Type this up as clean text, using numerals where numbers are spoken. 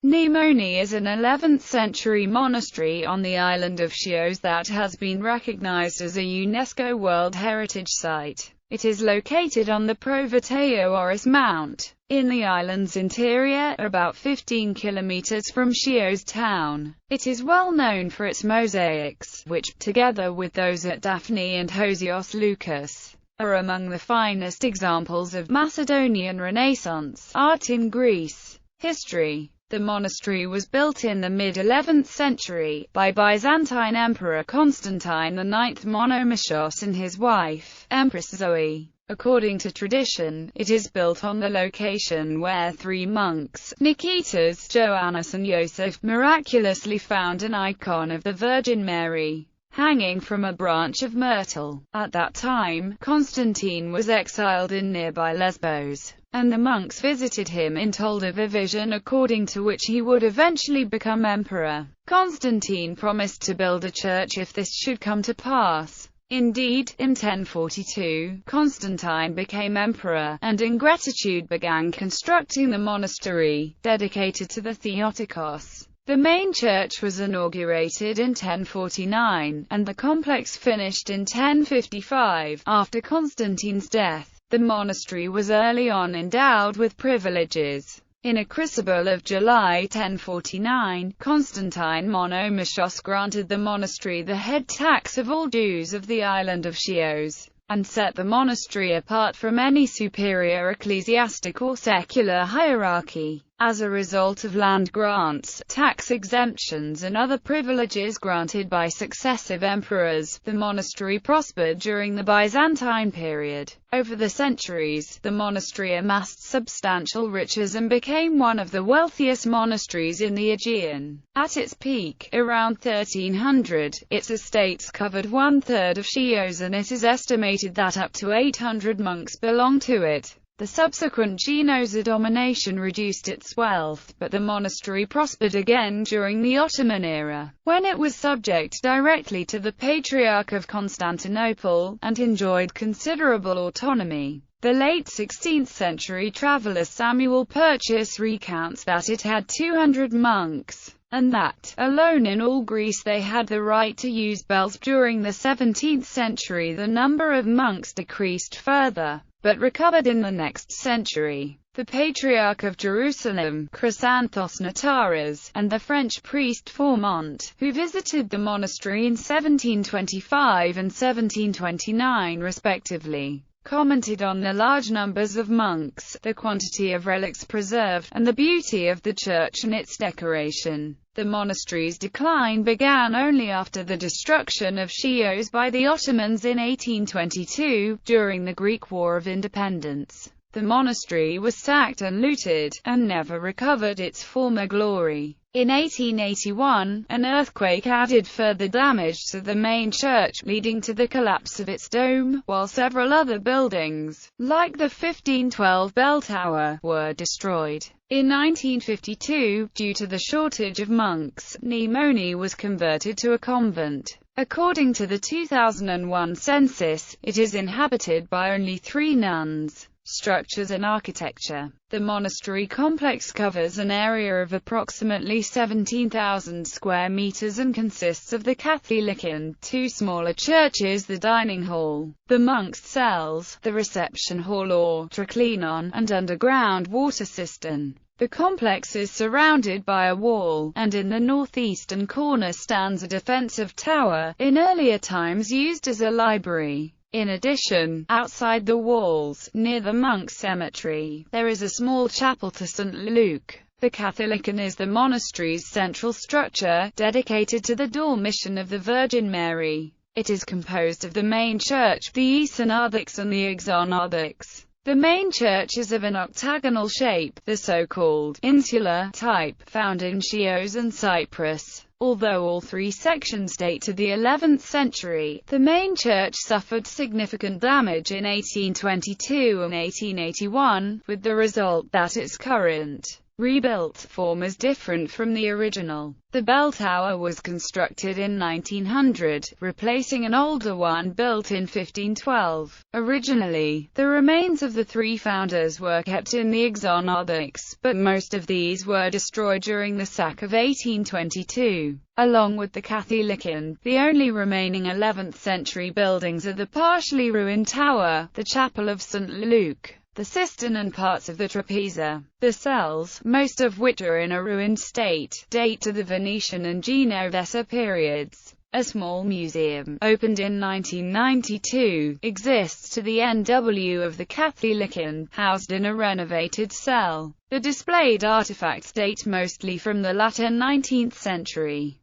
Nea Moni is an 11th-century monastery on the island of Chios that has been recognized as a UNESCO World Heritage Site. It is located on the Provateo-Oris Mount, in the island's interior, about 15 kilometers from Chios town. It is well known for its mosaics, which, together with those at Daphne and Hosios Lukos, are among the finest examples of Macedonian Renaissance art in Greece. History. The monastery was built in the mid-11th century, by Byzantine Emperor Constantine IX Monomachos and his wife, Empress Zoe. According to tradition, it is built on the location where three monks, Nikitas, Joannas and Yosef, miraculously found an icon of the Virgin Mary, hanging from a branch of myrtle. At that time, Constantine was exiled in nearby Lesbos, and the monks visited him and told of a vision according to which he would eventually become emperor. Constantine promised to build a church if this should come to pass. Indeed, in 1042, Constantine became emperor, and in gratitude began constructing the monastery, dedicated to the Theotokos. The main church was inaugurated in 1049, and the complex finished in 1055, after Constantine's death. The monastery was early on endowed with privileges. In a crucible of July 1049, Constantine Monomachos granted the monastery the head tax of all Jews of the island of Chios, and set the monastery apart from any superior ecclesiastic or secular hierarchy. As a result of land grants, tax exemptions and other privileges granted by successive emperors, the monastery prospered during the Byzantine period. Over the centuries, the monastery amassed substantial riches and became one of the wealthiest monasteries in the Aegean. At its peak, around 1300, its estates covered one-third of Chios, and it is estimated that up to 800 monks belong to it. The subsequent Genoese domination reduced its wealth, but the monastery prospered again during the Ottoman era, when it was subject directly to the Patriarch of Constantinople, and enjoyed considerable autonomy. The late 16th century traveller Samuel Purchas recounts that it had 200 monks, and that, alone in all Greece, they had the right to use bells. During the 17th century the number of monks decreased further, but recovered in the next century. The Patriarch of Jerusalem, Chrysanthos Notaras, and the French priest Formont, who visited the monastery in 1725 and 1729 respectively, commented on the large numbers of monks, the quantity of relics preserved, and the beauty of the church and its decoration. The monastery's decline began only after the destruction of Chios by the Ottomans in 1822, during the Greek War of Independence. The monastery was sacked and looted, and never recovered its former glory. In 1881, an earthquake added further damage to the main church, leading to the collapse of its dome, while several other buildings, like the 1512 bell tower, were destroyed. In 1952, due to the shortage of monks, Nea Moni was converted to a convent. According to the 2001 census, it is inhabited by only 3 nuns. Structures and architecture. The monastery complex covers an area of approximately 17,000 square meters and consists of the Catholicon, 2 smaller churches, the dining hall, the monks' cells, the reception hall or triclinon, and underground water cistern. The complex is surrounded by a wall, and in the northeastern corner stands a defensive tower, in earlier times used as a library. In addition, outside the walls, near the monks' cemetery, there is a small chapel to St. Luke. The Catholicon is the monastery's central structure, dedicated to the Dormition of the Virgin Mary. It is composed of the main church, the eisonarthex and the exonarthex. The main church is of an octagonal shape, the so-called insular type, found in Chios and Cyprus. Although all 3 sections date to the 11th century, the main church suffered significant damage in 1822 and 1881, with the result that its current rebuilt form is different from the original. The bell tower was constructed in 1900, replacing an older one built in 1512. Originally, the remains of the three founders were kept in the exonarthex, but most of these were destroyed during the sack of 1822. Along with the Catholicon, the only remaining 11th century buildings are the partially ruined tower, the chapel of St. Luke, the cistern and parts of the trapeza. The cells, most of which are in a ruined state, date to the Venetian and Genovese periods. A small museum, opened in 1992, exists to the NW of the Catholicon, housed in a renovated cell. The displayed artifacts date mostly from the latter 19th century.